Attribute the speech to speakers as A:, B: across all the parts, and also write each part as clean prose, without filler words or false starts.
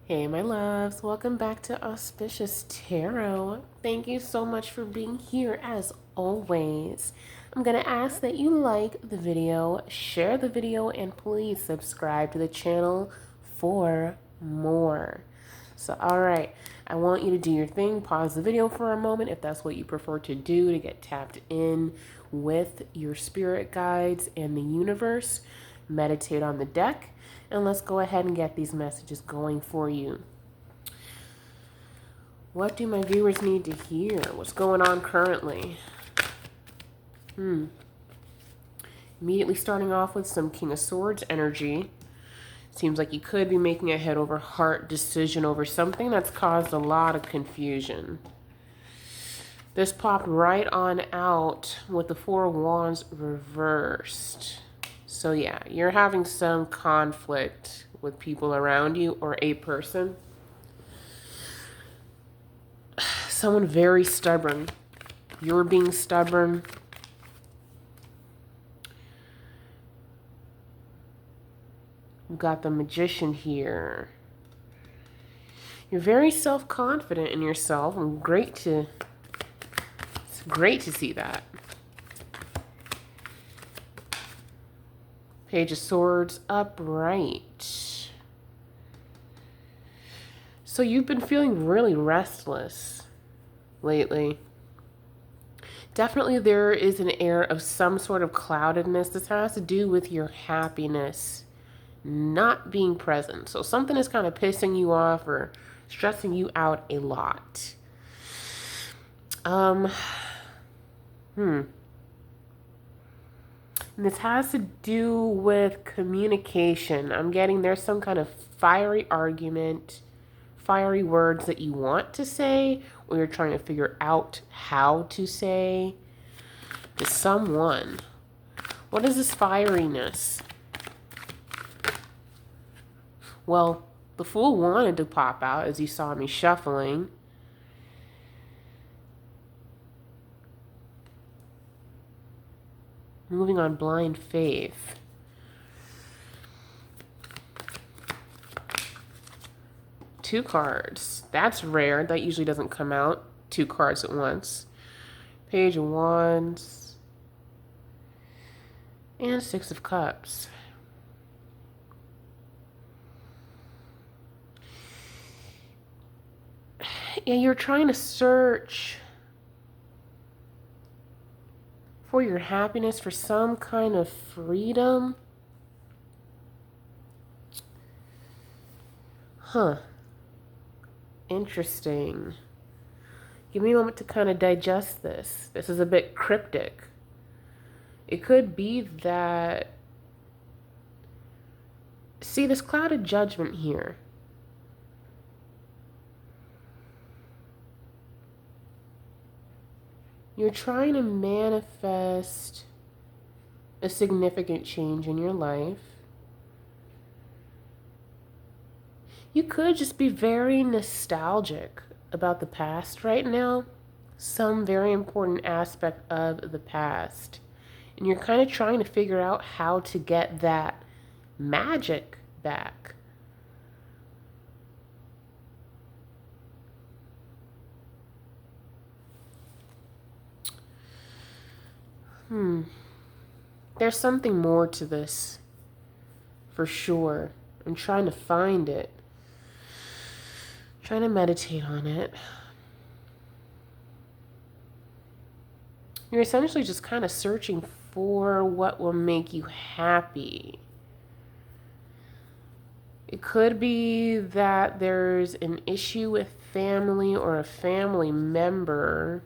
A: Hey, my loves, welcome back to Auspicious Tarot. Thank you so much for being here as always. I'm going to ask that you like the video, share the video, and please subscribe to the channel for more. So, all right, I want you to do your thing. Pause the video for a moment if that's what you prefer to do to get tapped in with your spirit guides and the universe. Meditate on the deck. And let's go ahead and get these messages going for you. What do my viewers need to hear? What's going on currently? Immediately starting off with some King of Swords energy. Seems like you could be making a head over heart decision over something that's caused a lot of confusion. This popped right on out with the Four of Wands reversed. So yeah, you're having some conflict with people around you or a person. Someone very stubborn. You're being stubborn. We've got the Magician here. You're very self-confident in yourself, and it's great to see that. Page of Swords upright. So you've been feeling really restless lately. Definitely there is an air of some sort of cloudedness. This has to do with your happiness not being present. So something is kind of pissing you off or stressing you out a lot. And this has to do with communication. I'm getting there's some kind of fiery argument, fiery words that you want to say, or you're trying to figure out how to say to someone. What is this fieriness? Well, the Fool wanted to pop out as you saw me shuffling. Moving on blind faith. Two cards. That's rare. That usually doesn't come out. Two cards at once. Page of Wands. And Six of Cups. Yeah, you're trying to search for your happiness, for some kind of freedom. Huh. Interesting. Give me a moment to kind of digest this. This is a bit cryptic. It could be that... See, this clouded judgment here. You're trying to manifest a significant change in your life. You could just be very nostalgic about the past right now. Some very important aspect of the past. And you're kind of trying to figure out how to get that magic back. There's something more to this, for sure. I'm trying to find it. Trying to meditate on it. You're essentially just kind of searching for what will make you happy. It could be that there's an issue with family or a family member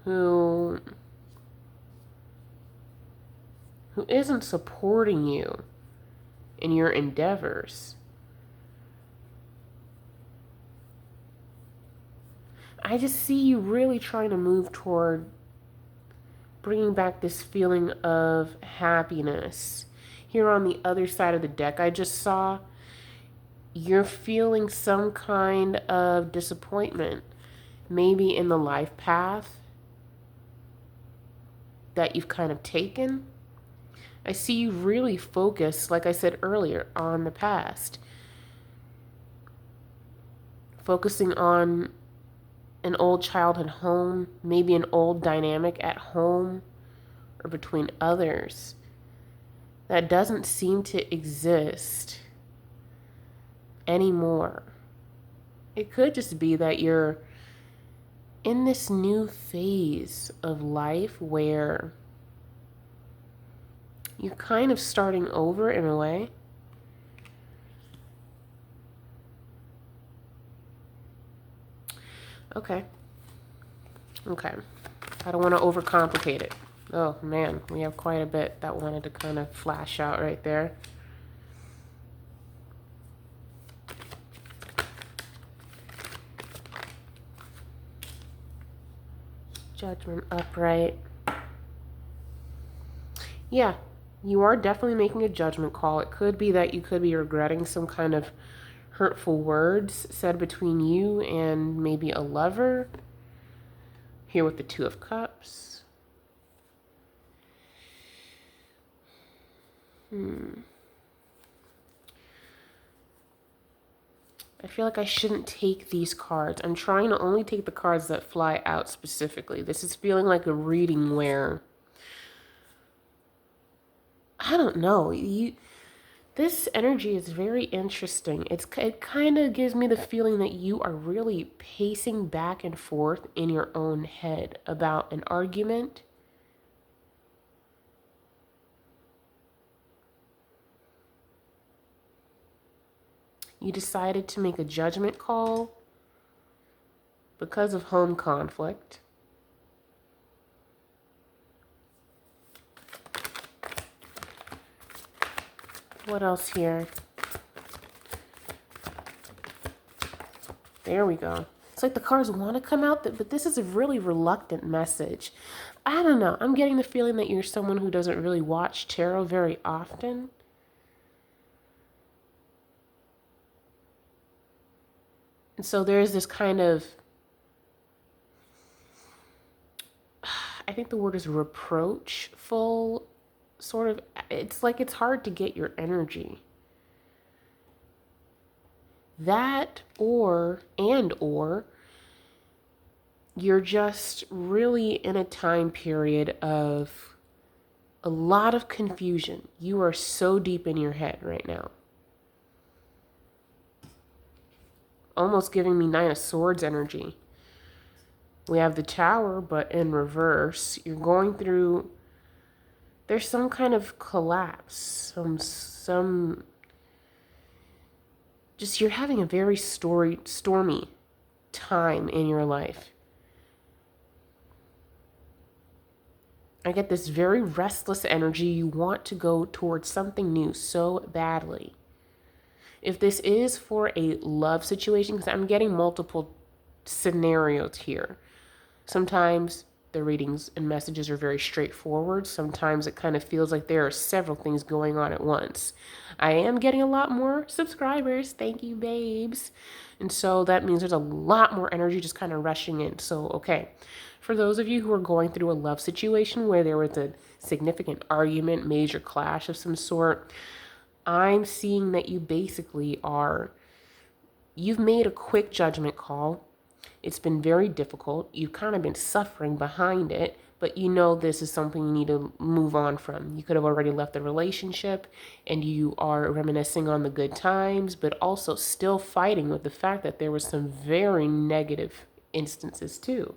A: who isn't supporting you in your endeavors. I just see you really trying to move toward bringing back this feeling of happiness. Here on the other side of the deck, I just saw you're feeling some kind of disappointment, maybe in the life path that you've kind of taken. I see you really focus, like I said earlier, on the past. focusing on an old childhood home, maybe an old dynamic at home or between others that doesn't seem to exist anymore. It could just be that you're in this new phase of life where you're kind of starting over in a way. Okay. I don't want to overcomplicate it. Oh man, we have quite a bit that wanted to kind of flash out right there. Judgment upright. Yeah, you are definitely making a judgment call. It could be that you could be regretting some kind of hurtful words said between you and maybe a lover. Here with the Two of Cups. I feel like I shouldn't take these cards. I'm trying to only take the cards that fly out specifically. This is feeling like a reading where, I don't know, this energy is very interesting. It kind of gives me the feeling that you are really pacing back and forth in your own head about an argument. You decided to make a judgment call because of home conflict. What else here? There we go. It's like the cards want to come out, but this is a really reluctant message. I don't know. I'm getting the feeling that you're someone who doesn't really watch tarot very often. And so there's this kind of, I think the word is reproachful, sort of. It's like it's hard to get your energy. That or you're just really in a time period of a lot of confusion. You are so deep in your head right now. Almost giving me Nine of Swords energy. We have the Tower, but in reverse. You're going through, there's some kind of collapse, some just you're having a very stormy time in your life. I get this very restless energy. You want to go towards something new so badly. If this is for a love situation, because I'm getting multiple scenarios here. Sometimes the readings and messages are very straightforward. Sometimes it kind of feels like there are several things going on at once. I am getting a lot more subscribers. Thank you, babes. And so that means there's a lot more energy just kind of rushing in. So, okay. For those of you who are going through a love situation where there was a significant argument, major clash of some sort, I'm seeing that you basically you've made a quick judgment call. It's been very difficult. You've kind of been suffering behind it, but you know this is something you need to move on from. You could have already left the relationship and you are reminiscing on the good times, but also still fighting with the fact that there were some very negative instances too.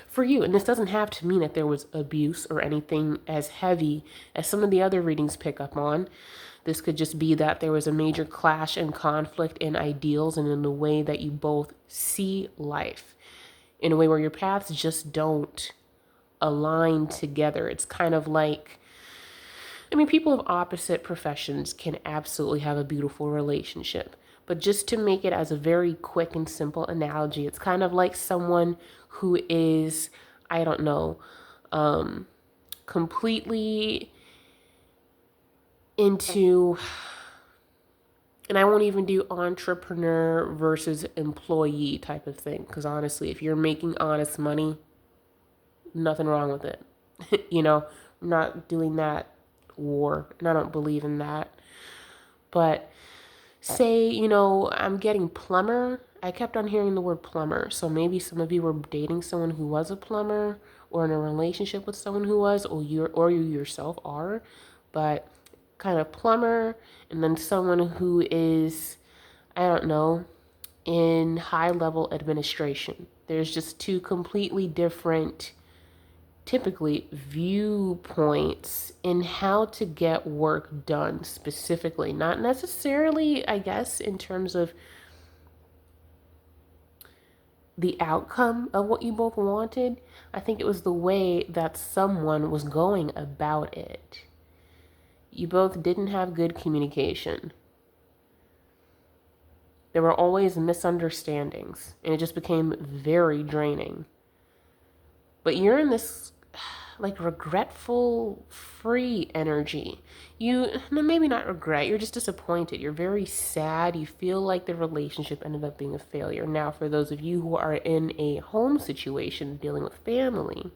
A: For you, and this doesn't have to mean that there was abuse or anything as heavy as some of the other readings pick up on. This could just be that there was a major clash and conflict in ideals and in the way that you both see life, in a way where your paths just don't align together. It's kind of like, I mean, people of opposite professions can absolutely have a beautiful relationship. But just to make it as a very quick and simple analogy, it's kind of like someone who is, I don't know, completely into, and I won't even do entrepreneur versus employee type of thing. Because honestly, if you're making honest money, nothing wrong with it. You know, I'm not doing that war, and I don't believe in that. But say, I'm getting plumber. I kept on hearing the word plumber. So maybe some of you were dating someone who was a plumber or in a relationship with someone who was, or you yourself are, but kind of plumber, and then someone who is, I don't know, in high level administration. There's just two completely different, typically, viewpoints in how to get work done specifically. Not necessarily, I guess, in terms of the outcome of what you both wanted. I think it was the way that someone was going about it. You both didn't have good communication. There were always misunderstandings, and it just became very draining. But you're in this like regretful, free energy. Maybe not regret, you're just disappointed. You're very sad. You feel like the relationship ended up being a failure. Now, for those of you who are in a home situation dealing with family,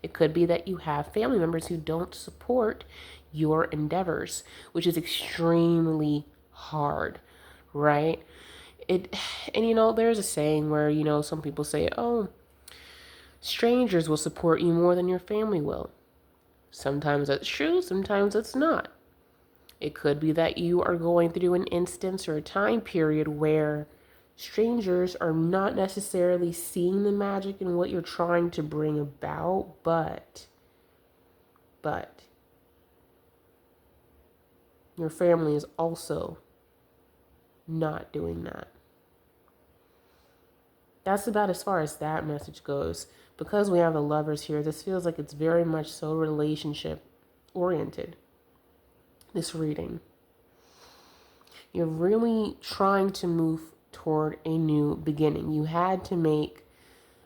A: it could be that you have family members who don't support your endeavors, which is extremely hard, right? And there's a saying where, some people say, oh, strangers will support you more than your family will. Sometimes that's true, sometimes it's not. It could be that you are going through an instance or a time period where strangers are not necessarily seeing the magic in what you're trying to bring about, but your family is also not doing that. That's about as far as that message goes. Because we have the lovers here, this feels like it's very much so relationship oriented, this reading. You're really trying to move toward a new beginning. You had to make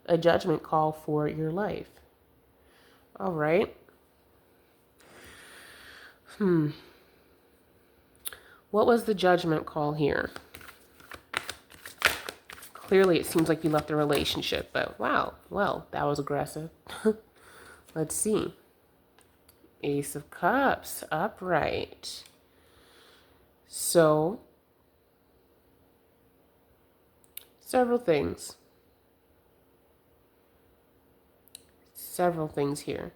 A: a judgment call for your life. All right. What was the judgment call here? Clearly, it seems like you left the relationship, but wow, well, that was aggressive. Let's see. Ace of Cups, upright. So, several things. Several things here.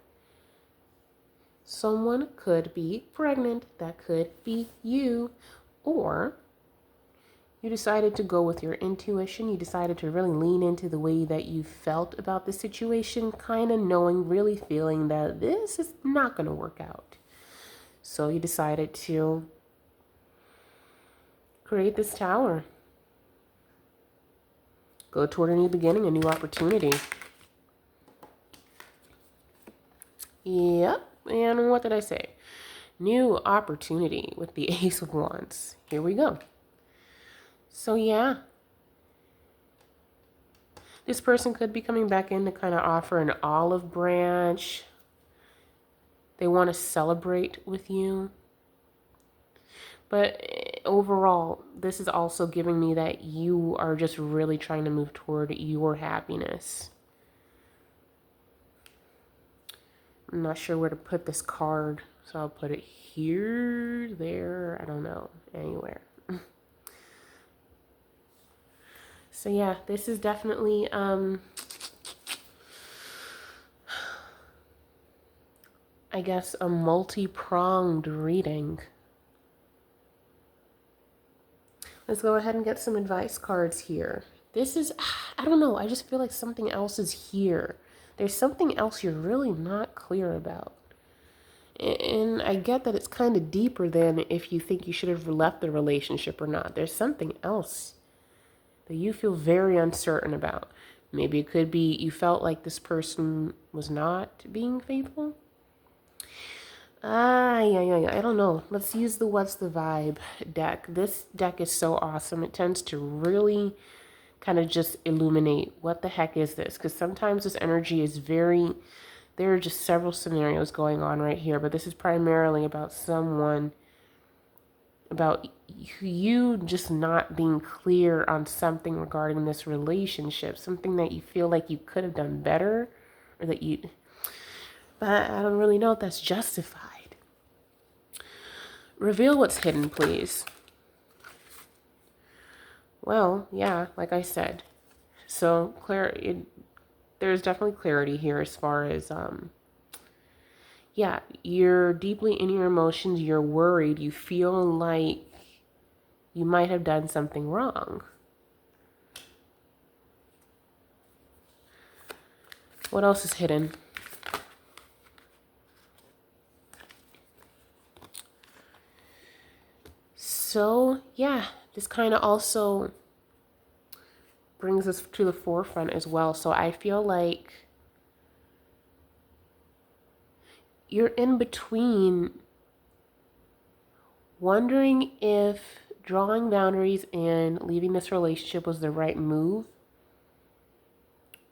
A: Someone could be pregnant. That could be you. Or you decided to go with your intuition. You decided to really lean into the way that you felt about the situation, kind of knowing, really feeling that this is not going to work out. So you decided to create this tower. Go toward a new beginning, a new opportunity. Yep. And what did I say? New opportunity with the Ace of Wands. Here we go. So yeah, this person could be coming back in to kind of offer an olive branch. They want to celebrate with you. But overall, this is also giving me that you are just really trying to move toward your happiness. I'm not sure where to put this card, so I'll put it here, there, I don't know, anywhere. So yeah, this is definitely I guess a multi-pronged reading. Let's go ahead and get some advice cards here. This is, I don't know, I just feel like something else is here. There's something else you're really not clear about. And I get that it's kind of deeper than if you think you should have left the relationship or not. There's something else that you feel very uncertain about. Maybe it could be you felt like this person was not being faithful. Yeah. I don't know. Let's use the What's the Vibe deck. This deck is so awesome. It tends to really kind of just illuminate what the heck is this? Because sometimes this energy is there are just several scenarios going on right here, but this is primarily about about you just not being clear on something regarding this relationship, something that you feel like you could have done better, or but I don't really know if that's justified. Reveal what's hidden, please. Well, yeah, like I said. So there's definitely clarity here as far as yeah, you're deeply in your emotions, you're worried, you feel like you might have done something wrong. What else is hidden? So, yeah, this kind of also brings us to the forefront as well. So I feel like you're in between wondering if drawing boundaries and leaving this relationship was the right move,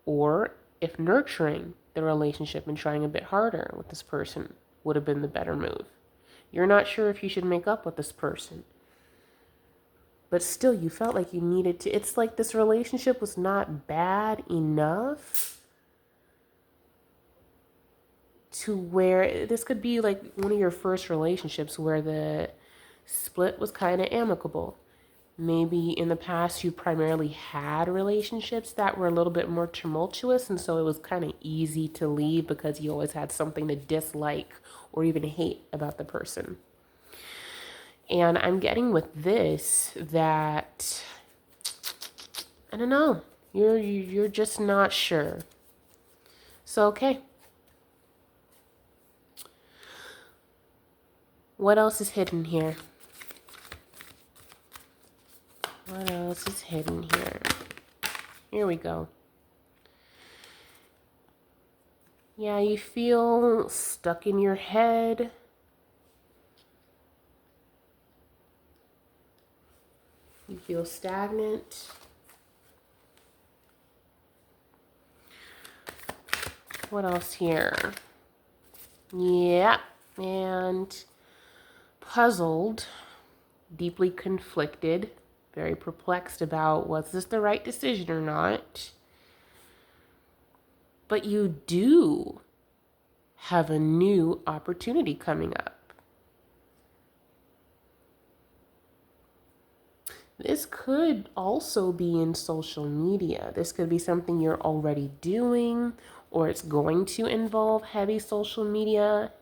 A: or if nurturing the relationship and trying a bit harder with this person would have been the better move. You're not sure if you should make up with this person, but still you felt like you needed to. It's like this relationship was not bad enough to where this could be like one of your first relationships where the split was kind of amicable. Maybe in the past you primarily had relationships that were a little bit more tumultuous, and so it was kind of easy to leave because you always had something to dislike or even hate about the person. And I'm getting with this that I don't know, you're just not sure. So okay. What else is hidden here? What else is hidden here? Here we go. Yeah, you feel stuck in your head. You feel stagnant. What else here? Yeah, and puzzled, deeply conflicted, very perplexed about was this the right decision or not. But you do have a new opportunity coming up. This could also be in social media. This could be something you're already doing, or it's going to involve heavy social media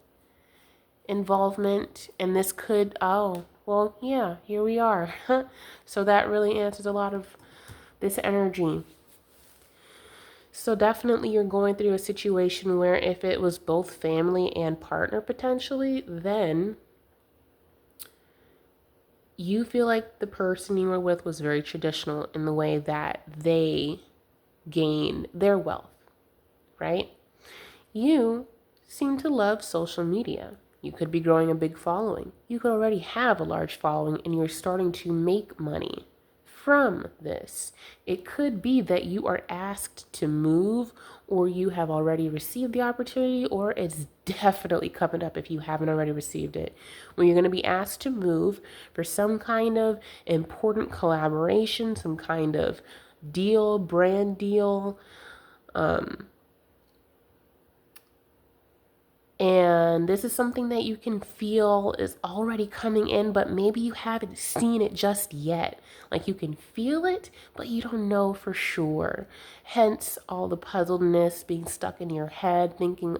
A: involvement. And this could, oh, well, yeah, here we are. So that really answers a lot of this energy. So definitely you're going through a situation where if it was both family and partner potentially, then you feel like the person you were with was very traditional in the way that they gain their wealth, right? You seem to love social media. You could be growing a big following. You could already have a large following and you're starting to make money from this. It could be that you are asked to move, or you have already received the opportunity, or it's definitely coming up if you haven't already received it, where you're going to be asked to move for some kind of important collaboration, some kind of deal, brand deal, and this is something that you can feel is already coming in, but maybe you haven't seen it just yet. Like you can feel it, but you don't know for sure. Hence all the puzzledness, being stuck in your head, thinking,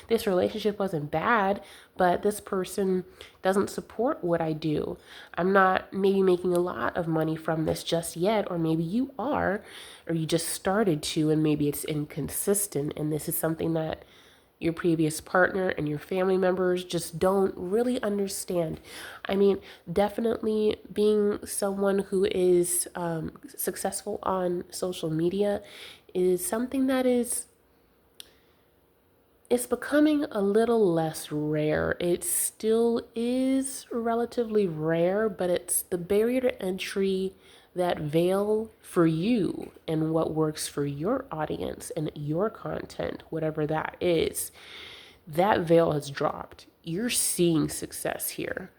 A: this relationship wasn't bad, but this person doesn't support what I do. I'm not maybe making a lot of money from this just yet, or maybe you are, or you just started to, and maybe it's inconsistent, and this is something that your previous partner and your family members just don't really understand. I mean, definitely being someone who is successful on social media is something that it's becoming a little less rare. It still is relatively rare, but it's the barrier to entry, that veil for you and what works for your audience and your content, whatever that is, that veil has dropped. You're seeing success here.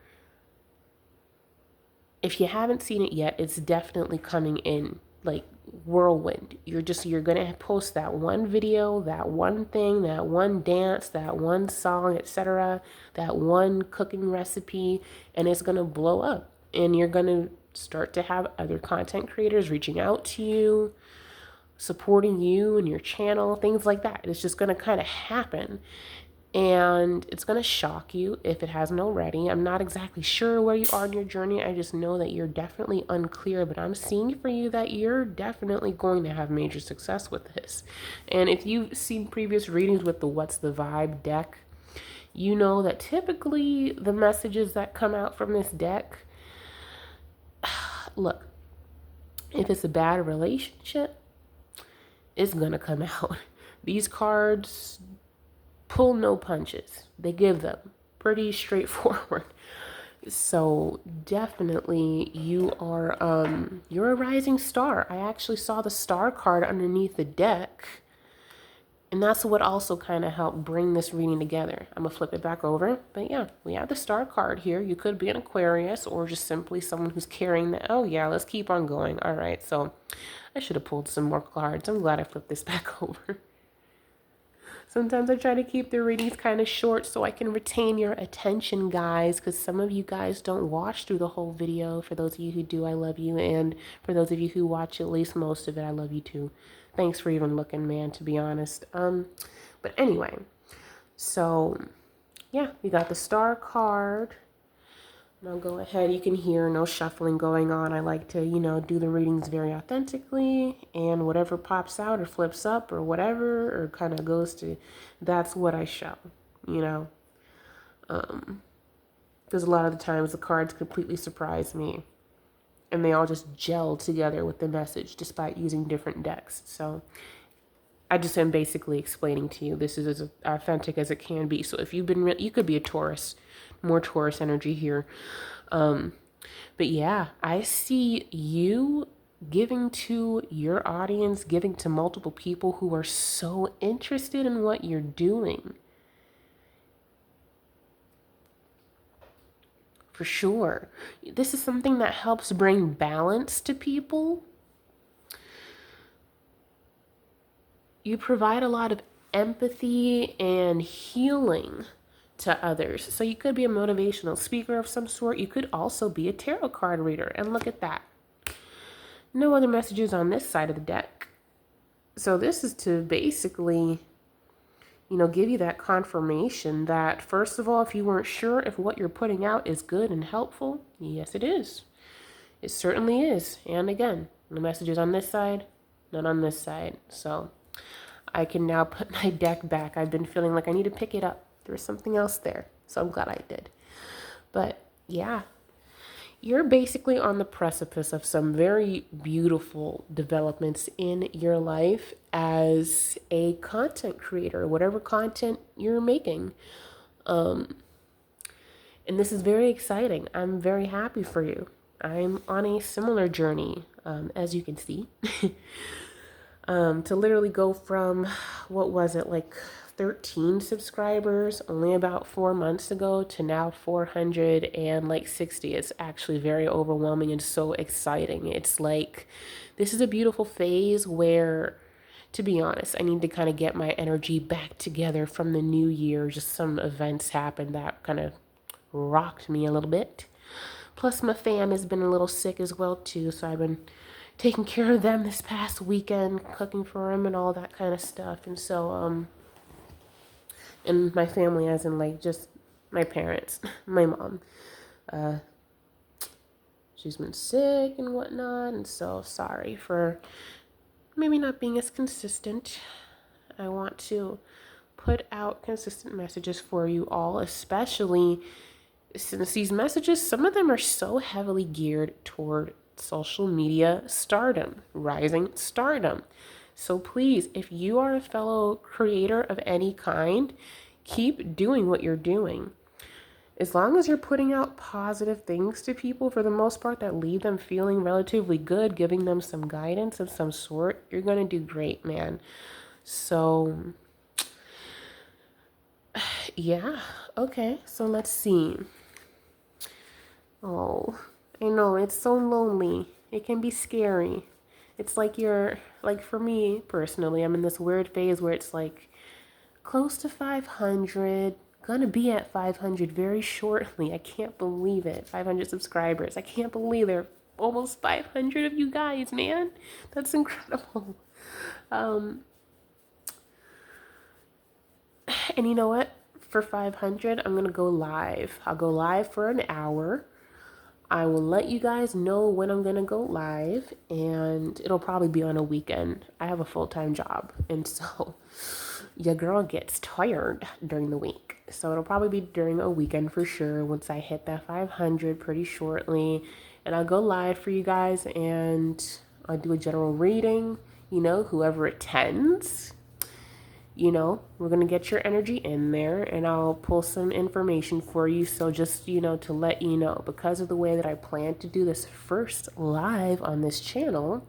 A: If you haven't seen it yet, it's definitely coming in like whirlwind. You're gonna post that one video, that one thing, that one dance, that one song, etc., that one cooking recipe, and it's gonna blow up, and you're gonna start to have other content creators reaching out to you, supporting you and your channel, things like that. It's just going to kind of happen. And it's going to shock you if it hasn't already. I'm not exactly sure where you are in your journey. I just know that you're definitely unclear, but I'm seeing for you that you're definitely going to have major success with this. And if you've seen previous readings with the What's the Vibe deck, you know that typically the messages that come out from this deck, look, if it's a bad relationship, it's going to come out. These cards pull no punches. They give them pretty straightforward. So definitely you're a rising star. I actually saw the star card underneath the deck. And that's what also kind of helped bring this reading together. I'm going to flip it back over. But yeah, we have the star card here. You could be an Aquarius or just simply someone who's carrying that. Oh yeah, let's keep on going. All right, so I should have pulled some more cards. I'm glad I flipped this back over. Sometimes I try to keep the readings kind of short so I can retain your attention, guys, because some of you guys don't watch through the whole video. For those of you who do, I love you. And for those of you who watch at least most of it, I love you too. Thanks for even looking, man, to be honest. But anyway, so yeah, we got the star card. Now go ahead, you can hear no shuffling going on. I like to, do the readings very authentically, and whatever pops out or flips up or whatever, or kind of goes to, that's what I show, because a lot of the times the cards completely surprise me and they all just gel together with the message despite using different decks. So I just am basically explaining to you, this is as authentic as it can be. So if you've been, you could be a Taurus, more Taurus energy here. But yeah, I see you giving to your audience, giving to multiple people who are so interested in what you're doing. For sure. This is something that helps bring balance to people. You provide a lot of empathy and healing to others. So you could be a motivational speaker of some sort. You could also be a tarot card reader. And look at that. No other messages on this side of the deck. So this is to basically, give you that confirmation that, first of all, if you weren't sure if what you're putting out is good and helpful, yes, it is. It certainly is. And again, no messages on this side, none on this side. So I can now put my deck back. I've been feeling like I need to pick it up. There was something else there, so I'm glad I did. But yeah, you're basically on the precipice of some very beautiful developments in your life as a content creator, whatever content you're making. And this is very exciting. I'm very happy for you. I'm on a similar journey, as you can see. To literally go from, what was it, like 13 subscribers only about 4 months ago to now 460. It's actually very overwhelming and so exciting. It's like, this is a beautiful phase where, to be honest, I need to kind of get my energy back together from the new year. Just some events happened that kind of rocked me a little bit. Plus my fam has been a little sick as well too, so I've been taking care of them this past weekend, cooking for them and all that kind of stuff. And so, and my family, as in like just my parents, my mom, she's been sick and whatnot. And so sorry for maybe not being as consistent. I want to put out consistent messages for you all, especially since these messages, some of them are so heavily geared toward social media stardom, rising stardom. So please, if you are a fellow creator of any kind, keep doing what you're doing. As long as you're putting out positive things to people, for the most part, that leave them feeling relatively good, giving them some guidance of some sort, you're going to do great, man. So, yeah. Okay, so let's see. Oh, I know, it's so lonely. It can be scary. It's like for me personally, I'm in this weird phase where it's like close to 500, gonna be at 500 very shortly. I can't believe it. 500 subscribers. I can't believe they're almost 500 of you guys, man. That's incredible. And you know what? For 500, I'm going to go live. I'll go live for an hour. I will let you guys know when I'm going to go live, and it'll probably be on a weekend. I have a full-time job, and so your girl gets tired during the week. So it'll probably be during a weekend for sure once I hit that 500 pretty shortly. And I'll go live for you guys, and I'll do a general reading. You know, whoever attends, you know, we're going to get your energy in there, and I'll pull some information for you. So just, you know, to let you know, because of the way that I plan to do this first live on this channel,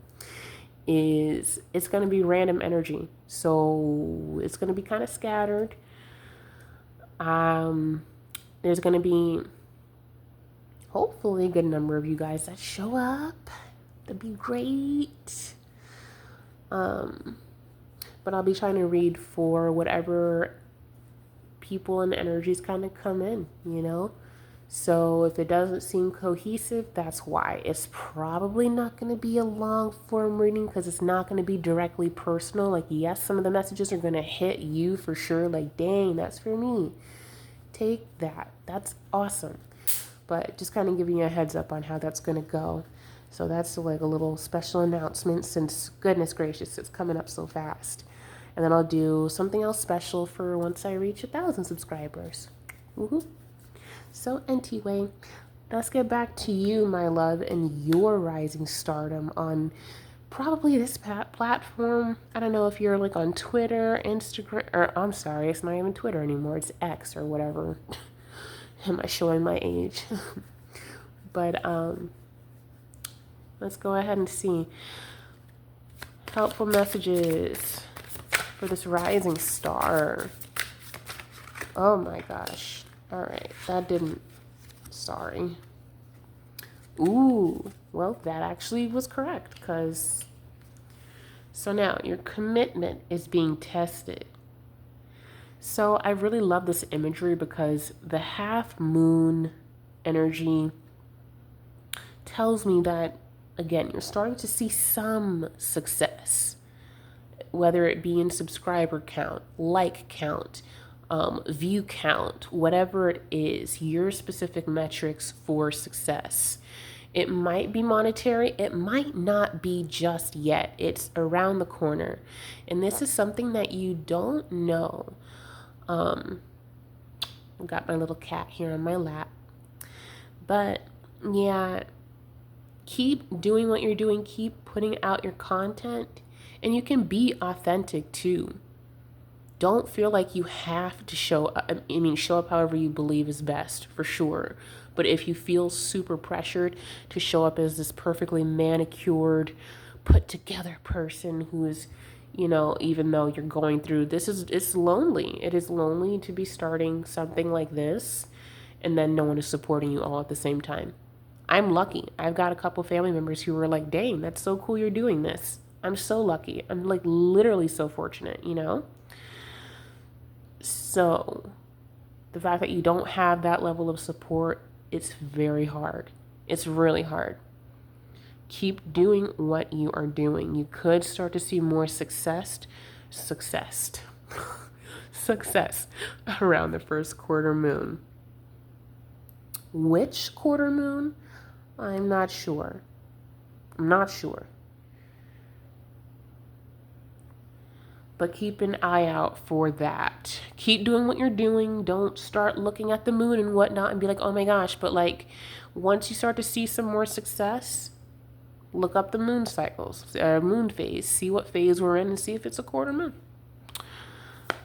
A: is it's going to be random energy. So it's going to be kind of scattered. There's going to be hopefully a good number of you guys that show up. That'd be great. But I'll be trying to read for whatever people and energies kind of come in, you know? So if it doesn't seem cohesive, that's why. It's probably not going to be a long form reading because it's not going to be directly personal. Like, yes, some of the messages are going to hit you for sure. Like, dang, that's for me. Take that. That's awesome. But just kind of giving you a heads up on how that's going to go. So that's like a little special announcement since, goodness gracious, it's coming up so fast. And then I'll do something else special for once I reach 1,000 subscribers. Woohoo. So anyway, let's get back to you, my love, and your rising stardom on probably this platform. I don't know if you're like on Twitter, Instagram, or I'm sorry, it's not even Twitter anymore. It's X or whatever. Am I showing my age? But let's go ahead and see. Helpful messages for this rising star. Oh my gosh. All right, that didn't, sorry. Ooh, well, that actually was correct because, so now your commitment is being tested. So I really love this imagery because the half moon energy tells me that, again, you're starting to see some success, whether it be in subscriber count, like count, view count, whatever it is, your specific metrics for success. It might be monetary. It might not be just yet. It's around the corner. And this is something that you don't know. I've got my little cat here on my lap. But yeah, keep doing what you're doing. Keep putting out your content. And you can be authentic too. Don't feel like you have to show up. Show up however you believe is best, for sure. But if you feel super pressured to show up as this perfectly manicured, put together person who is, you know, even though you're going through this, it's lonely. It is lonely to be starting something like this and then no one is supporting you all at the same time. I'm lucky. I've got a couple family members who were like, dang, that's so cool you're doing this. I'm so lucky. I'm like literally so fortunate, you know? So the fact that you don't have that level of support, it's very hard. It's really hard. Keep doing what you are doing. You could start to see more success around the first quarter moon. Which quarter moon? I'm not sure. But keep an eye out for that. Keep doing what you're doing. Don't start looking at the moon and whatnot and be like, oh my gosh. But like, once you start to see some more success, look up the moon cycles, moon phase. See what phase we're in and see if it's a quarter moon.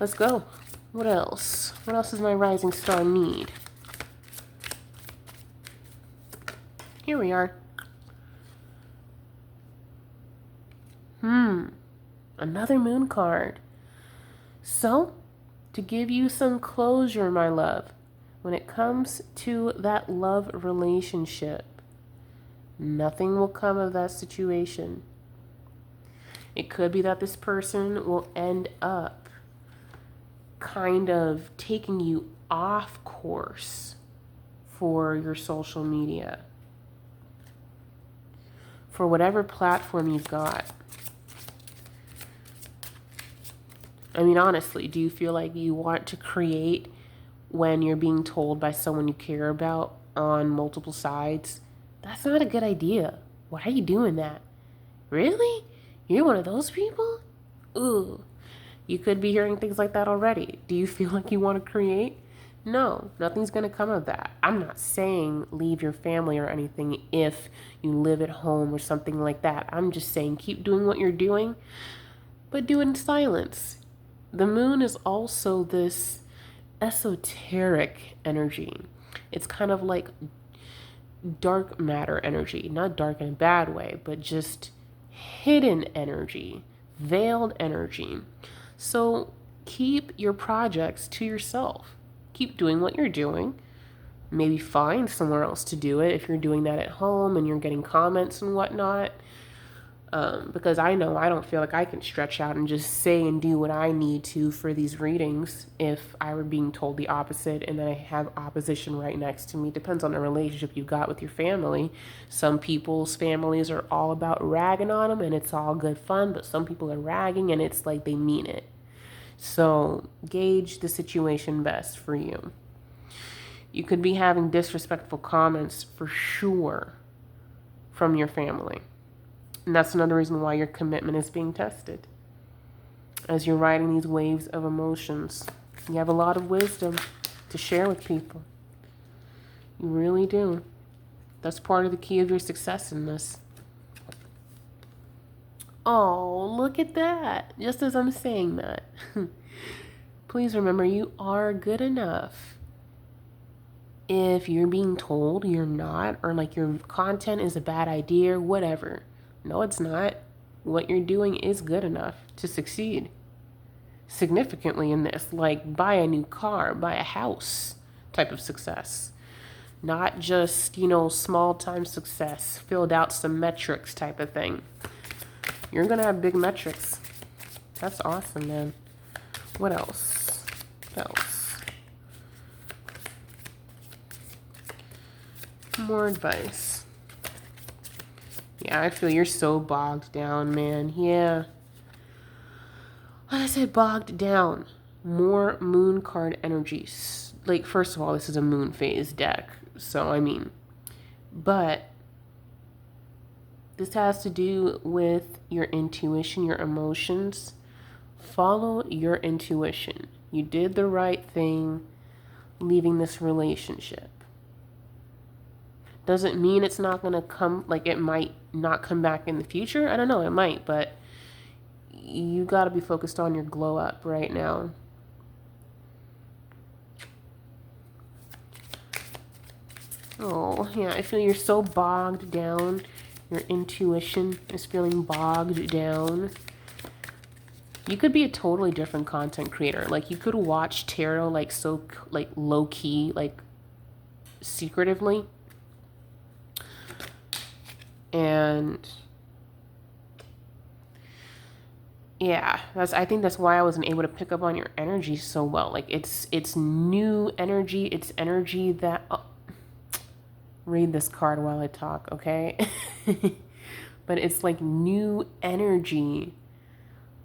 A: Let's go. What else? What else does my rising star need? Here we are. Another moon card. So, to give you some closure, my love, when it comes to that love relationship, nothing will come of that situation. It could be that this person will end up kind of taking you off course for your social media. for whatever platform you've got. I mean, honestly, do you feel like you want to create when you're being told by someone you care about on multiple sides? That's not a good idea. Why are you doing that? Really? You're one of those people? Ooh. You could be hearing things like that already. Do you feel like you want to create? No, nothing's going to come of that. I'm not saying leave your family or anything if you live at home or something like that. I'm just saying keep doing what you're doing, but do it in silence. The moon is also this esoteric energy. It's kind of like dark matter energy, not dark in a bad way, but just hidden energy, veiled energy. So keep your projects to yourself. Keep doing what you're doing. Maybe find somewhere else to do it if you're doing that at home and you're getting comments and whatnot. Because I know I don't feel like I can stretch out and just say and do what I need to for these readings if I were being told the opposite and then I have opposition right next to me. Depends on the relationship you got with your family. Some people's families are all about ragging on them and it's all good fun, but some people are ragging and it's like they mean it. So gauge the situation best for you. You could be having disrespectful comments for sure from your family. And that's another reason why your commitment is being tested. As you're riding these waves of emotions, you have a lot of wisdom to share with people. You really do. That's part of the key of your success in this. Oh, look at that. Just as I'm saying that. Please remember, you are good enough. If you're being told you're not, or like your content is a bad idea, whatever. No, it's not. What you're doing is good enough to succeed significantly in this, like buy a new car, buy a house type of success. Not just, small time success, filled out some metrics type of thing. You're going to have big metrics. That's awesome, man. What else? What else? More advice. Yeah, I feel you're so bogged down, man. Yeah. When I said bogged down, more moon card energies. Like, first of all, this is a moon phase deck. So, but this has to do with your intuition, your emotions. Follow your intuition. You did the right thing leaving this relationship. Doesn't mean it's not going to come, like it might not come back in the future. I don't know, it might, but you got to be focused on your glow up right now. Oh, yeah, I feel you're so bogged down. Your intuition is feeling bogged down. You could be a totally different content creator. Like, you could watch tarot, like, so, like, low-key, like, secretively. And yeah, I think that's why I wasn't able to pick up on your energy so well. Like it's new energy. It's energy that read this card while I talk, okay? But it's like new energy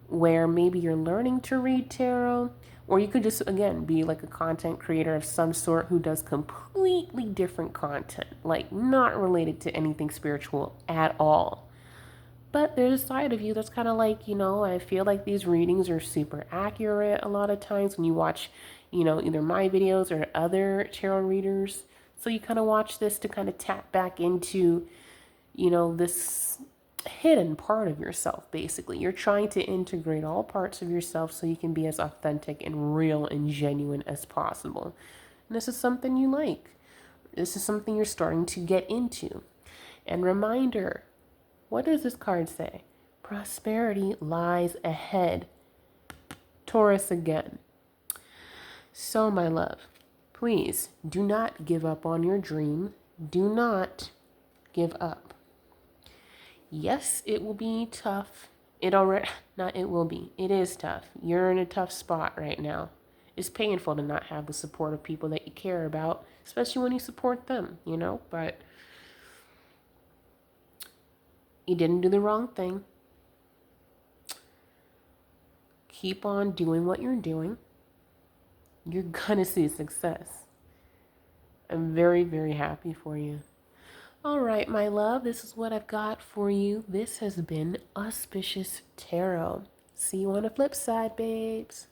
A: where maybe you're learning to read tarot, or you could just, again, be like a content creator of some sort who does completely different content, like not related to anything spiritual at all. But there's a side of you that's kind of like, I feel like these readings are super accurate a lot of times when you watch, either my videos or other tarot readers. So you kind of watch this to kind of tap back into, this hidden part of yourself, basically. You're trying to integrate all parts of yourself so you can be as authentic and real and genuine as possible. And this is something you like. This is something you're starting to get into. And reminder, what does this card say? Prosperity lies ahead. Taurus again. So, my love, please do not give up on your dream. Do not give up. Yes, it will be tough. It is tough. You're in a tough spot right now. It's painful to not have the support of people that you care about, especially when you support them, but You didn't do the wrong thing. Keep on doing what you're doing. You're gonna see success. I'm very, very happy for you. All right, my love, this is what I've got for you. This has been Auspicious Tarot. See you on the flip side, babes.